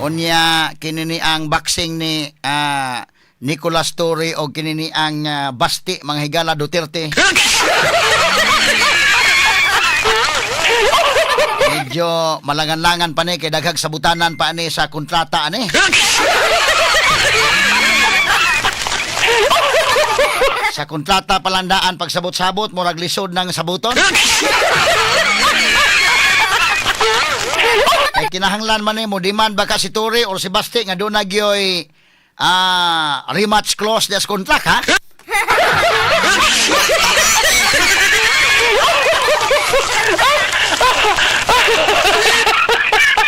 Unya kinini ang boxing ni Nicolas Torre o kinini ang Basti mga higala Duterte. Medyo malangan-langan pa ni kay daghag sabutanan pa ni sa kontrata ani. Sa kontrata palandaan pagsabot-sabot murag lisod ng sabuton. Ay kinahanglan man nimo demand baka si Torre or si Basti nga doon nagyoy rematch clause des contract ha.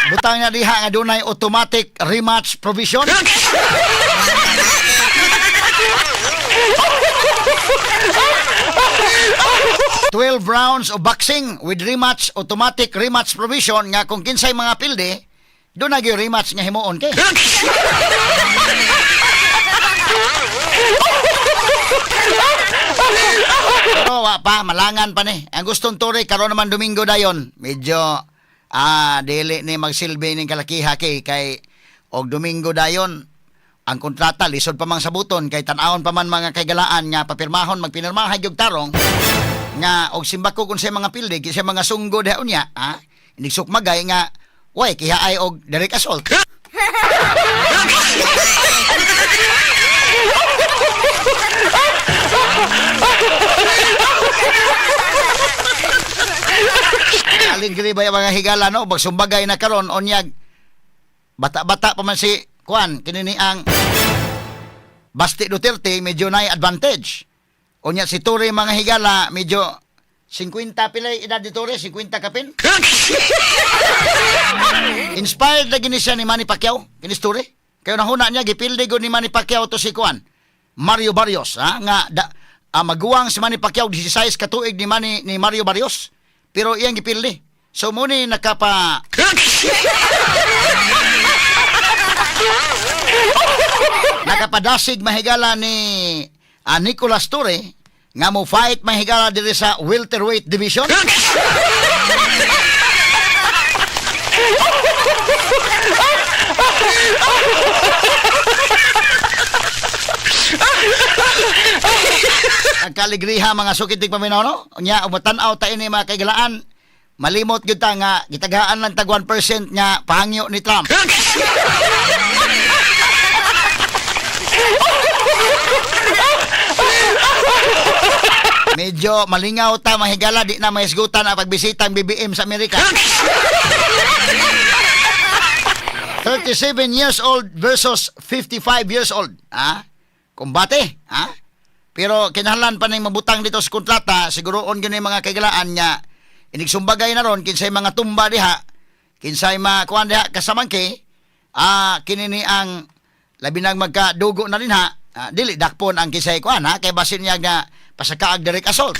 Butang na diha nga dunay automatic rematch provision. 12 rounds of boxing with rematch, automatic rematch provision nga kung kinsay mga pilde, doon nagyo rematch nga himuon kay. Pero wa pa, malangan pa ni. Ang gustong Torre, karon naman Domingo dayon. Medyo, dili ni magsilbi ning kalakiha kay og Domingo dayon, ang kontrata lisod pa mang sabuton kay tan-awon pa man mga kaygalaan nga papirmahon magpinirmahay gyud tarong nga og simbako kun sa mga pilde kay sa mga sunggod haon niya inigsuk magay nga way kihaay og direct assault. Alin gili ba mga higala no magsumbagay na karon onyag bata-bata pa man si kuan kinini ang Basti Duterte medyo na advantage. Unya si Torre mga higala medyo 50 pilay edad ni Torre 50 kapin. Inspired na gini siya ni Manny Pacquiao kinis Torre. Kaya nahuna niya gipilde gud ni Manny Pacquiao to si kuan Mario Barrios nga maguwang si Manny Pacquiao 16 ka tuig ni Mario Barrios. Pero iyang gipilde. So muni nakapa nakapadasig mahigala ni Nicolas Torre nga mo fight mahigala diri sa welterweight division. Ang kaligriha mga sukitig paminaw no nya umatan-aw ta ini mga kaigalaan malimot gyud ta nga gitagaan lang tag 1% nga pahangyo ni Trump. Medyo malingaw ta mahigala di na mahisgutan ang pagbisita ang BBM sa Amerika. 37 years old versus 55 years old. Kumbate. Pero kinahanglan pa ning mabutang dito sa kontrata, siguroon gyud mga kaigalaan nga inigsumbagay na ron kinsay mga tumba diha, kinsay kuan diha kasamangke, kinini ang labi nang magkadugo na rin dili dakpon ang kinsay kuan kay basin niya nga pasakaag direct assault.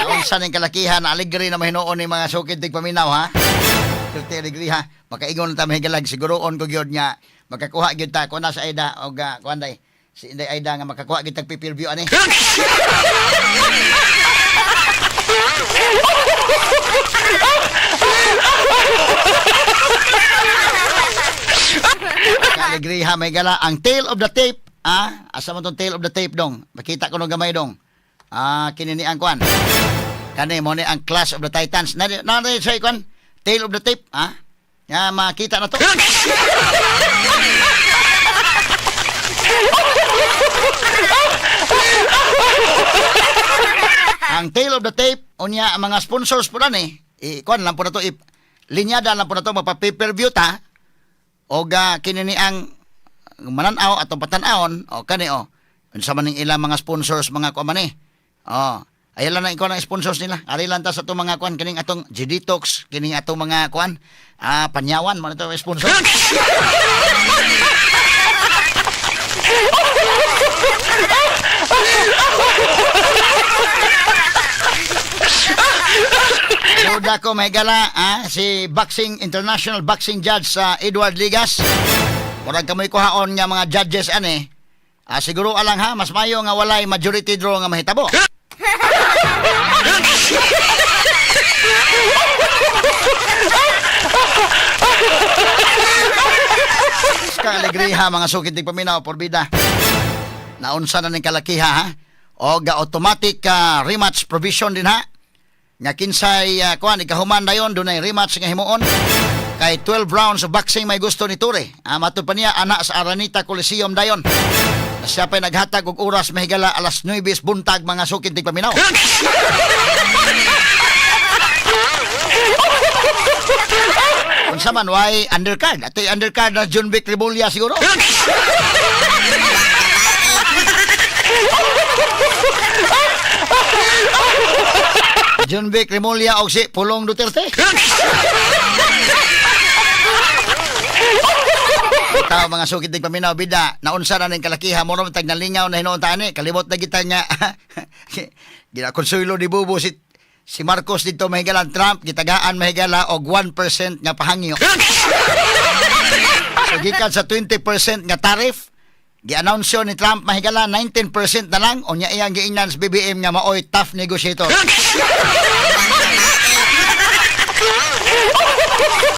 Unsa ning kalakihan aligri na mahinuon ni mga sukid tig paminaw Dirty aligri makaingon ta mahigalag siguroon ko gyud nga makakuha gyud ta kuna sa Aida og kuan day si Inday Aida nga makakuha gyud tag pay-per-view ani. Kaligriha may gala ang tail of the tape asa man tong tail of the tape dong makita ko no gamay dong kinini ang kwan kani mo ni ang Clash of the Titans na say kwan tail of the tape nga makita na to. Ang tail of the tape unya ang mga sponsors po na kuan lang po na to linyada lang po na to mapa-pay-per-view ta og kinini ang mananaw atong patan-awon kani unsa man ning ilang mga sponsors mga kuan man ayan lang na ikaw ng sponsors nila ari lang ta sa itong mga kuan kining atong G-Detox kining atong mga kuan panyawan mo na ito sponsor. Duda ko may gala si boxing international boxing judge sa Edward Ligas. Murag kamoy kuhaon nga mga judges Siguro alang ha, mas mayo nga walay majority draw nga mahitabo. Ska alegriha mga sukid tig paminaw porbida. Naunsa na ning kalakiha ha. O ga automatic rematch provision din ha. Nga kinsay kuan ikahuman dayon dunay rematch nga himuon. Kay 12 rounds of boxing may gusto ni Ture. Matud pa niya anak sa Araneta Coliseum dayon. Siya pa'y naghatag og oras mahigala alas 9 buntag mga sukid tig paminaw. Unsa man way undercard? Ato'y undercard na John Vic Rebulla siguro. John Vic Remulla o si Pulong Duterte. Ito mga sukid ng paminaw bida, naunsa na ng kalakiha mo ron tag nalingaw na hinuon tani, kalimot na kita nga. Ginakonsuelo ni Bubo si Marcos dito mahigalan Trump, gitagaan mahigala og 1% nga pahangyo. So gikan sa 20% nga tariff, gi-announce ni Trump mahigala 19% na lang unya iyang giingnan sa BBM nga maoy tough negotiator.